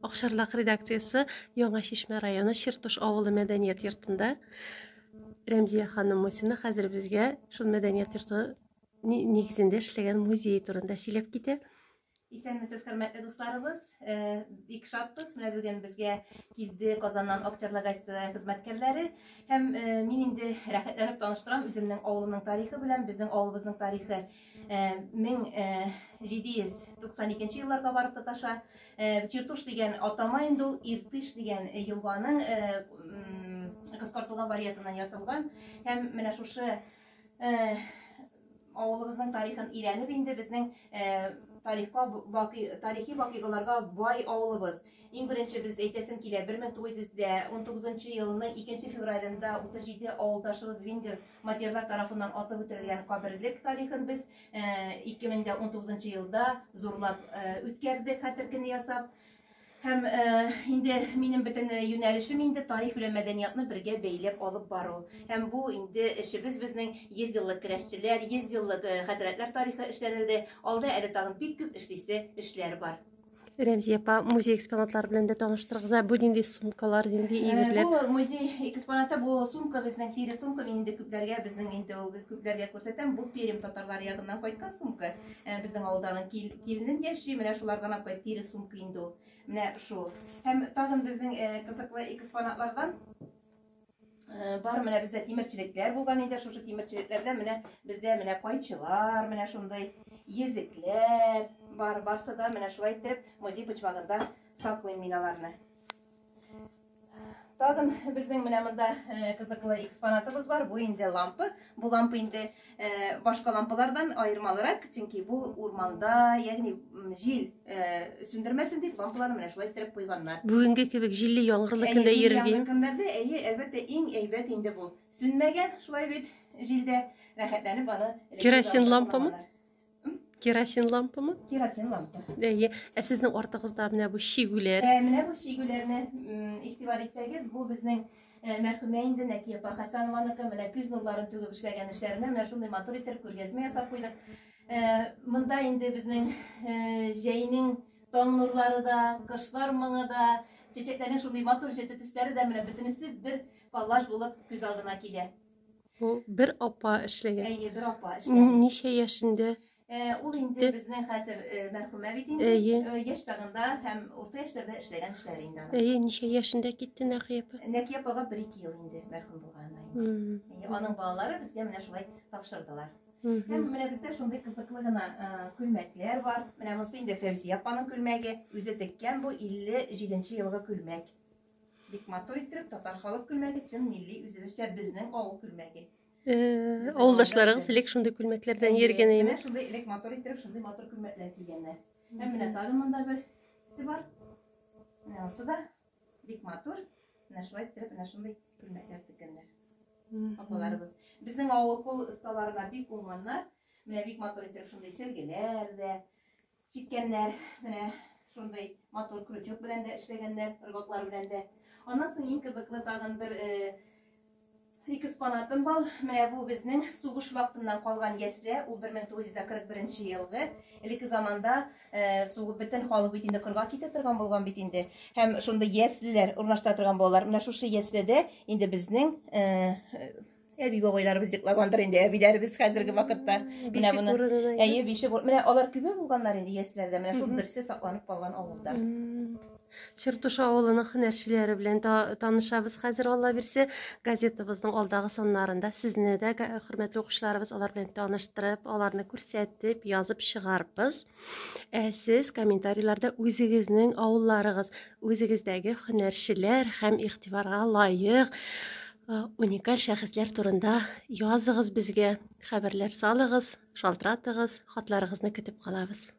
Акшарлак редакциясы Яңа Шишмә районы Чертуш авылы мәдәният йортында. Рәмзия ханым Мусина хәзер безгә шул мәдәният йорты нигезендә эшләгән музей турында сөйләп китә. Исәнмесез, хөрмәтле дусларыбыз, бик шатбыз. Менә бүген безгә килде Казаннан Актерлар газетасы хезмәткәрләре. Һәм мин инде рәхәтләнеп таныштырам үземнең авылымның тарихы белән, безнең авылыбызның тарихы 1792 елларга барып тоташа. Чертуш дигән атама инде ул Иртыш дигән елганың кыскартылган вариантыннан ясалган. Һәм менә шушы авылыбызның тарихын өйрәнеп инде безнең тарихи вакыйгаларга бай авылыбыз. Иң беренче без әйтәсем килә 1919 елның 2 февралендә 37 авылдашыбыз венгер матерлар тарафыннан атып үтерелгән каберлек тарихын без 2019 елда зурлап үткәрдек, хәтер ясап. Һәм инде минем бөтен юнәлешем инде тарих белән мәдәниятны бергә бәйләп алып бару. Һәм бу инде эшебез безнең 100 еллык көрәшчеләр, 100 еллык хәзрәтләр тарихы эшләнелде. Алда әле тагын бик күп эшлисе эшләр бар. Рәмзия апа, музей экспонатлары белән дә таныштырыгыз. Бу нинди сумкалар, нинди иберләр? Бу музей экспонаты, бу сумка безнең тире сумка, мин инде күпләргә безнең инде күпләргә күрсәтәм. Бу Пермь татарлары ягыннан кайткан сумка. Безнең авылдан киленен яши, менә шулардан апай тире сумка инде ул. Менә шул. Һәм тагын безнең кызыклы экспонатлардан бар, менә бездә тимерчелекләр булган инде. Шушы тимерчелекләрдә менә бездә менә кайчылар, менә шундай езекләр бар. Барсы да менә шулай итеп музей почмагында саклыйм мин аларны. Тагын безнең менә монда кызыклы экспонатыбыз бар. Бу инде лампа. Бу лампа инде башка лампалардан айырмалырак, чөнки бу урманда, ягъни җил сүндермәсен дип лампаларны менә шулай итеп куйганнар. Бүгенге кебек җилле яңгырлы көндә йөргән. Көндәрдә, әлбәттә, иң әйбәт инде бу. Сүнмәгән, шулай бит җилдә рәхәтләнеп аны. Керосин лампамы? Керосин лампамы? Керосин лампа. Сезнең артыгызда менә бу шигүләр. Менә бу шигүләрне игътибар итсәгез, бу безнең мәрхүмә инде Нәкия Хәсәнованыкы, менә күз нурларын түгеп эшләгән эшләренә менә шундый матур итеп күргәзмә ясап куйдык. Монда инде безнең җәйнең таң нурлары да, кышлар моңы да, чәчәкләрнең шундый матур җитешләре дә менә бөтенесе бер коллаж булып күз алдына килә. Бу бер апа эшләгән. Бер апа эшләгән. Ничә яшендә? Ул инде безнең хәзер мәрхүмә бит инде яшь тагында һәм урта яшьләрдә эшләгән эшләре инде. Ничә яшендә китте Нәкия апа? Нәкия апага 1-2 ел инде мәрхүм булганнан. Аның балалары безгә менә шулай тапшырдылар. Һәм менә бездә шундый кызыклы гына күлмәкләр бар. Менә монысы инде Фәүзия апаның күлмәге, үзе теккән бу 57 елгы күлмәк. Бик матур итеп татар халык күлмәге, чын милли үзебезчә безнең авыл күлмәге. Авылдашларыгыз элек шундый күлмәкләрдән йөргән име? Менә шундый элек матур итеп шундый матур күлмәкләр кигәннәр. Һәм менә тагын монда берсе бар. Менә монысы да бик матур. Менә шулай итеп менә шундый күлмәкләр теккәннәр. Апаларыбыз. Безнең авыл кул осталарына бик уңганнар. Менә бик матур итеп шундый сәргеләр дә чиккәннәр. Менә шундый матур крючок белән дә эшләгәннәр, ыргаклар белән дә. Аннан соң иң кызыклы тагын бер экспонатым бар. Менә бу безнең сугыш вакытыннан калган ясьләр. Ул 1941 елгы. Элекке заманда сугып бөтен халык бит инде кырга китә торган булган бит инде. Һәм шундый ясьләр урнашта торган балалар. Менә шушы ясьләрдә инде безнең әби бабайларыбыз йоклагандыр инде. Әбиләребез хәзерге вакытта менә моны бишек. Менә алар күбе булганнар инде ясьләрдә. Менә шул берсе сакланып калган авылда. Чертуш авылының һөнәрчеләре белән танышабыз. Хәзер Алла бирсә, газетабызның алдагы саннарында сезне дә, хөрмәтле укучыларыбыз, алар белән таныштырып, аларны күрсәтеп, язып чыгарбыз. Сез комментарийларда үзегезнең авылларыгыз, үзегездәге һөнәрчеләр һәм игътибарга лаек уникаль шәхесләр турында языгыз безгә, хәбәрләр салыгыз, шалтыратыгыз, хатларыгызны көтеп калабыз.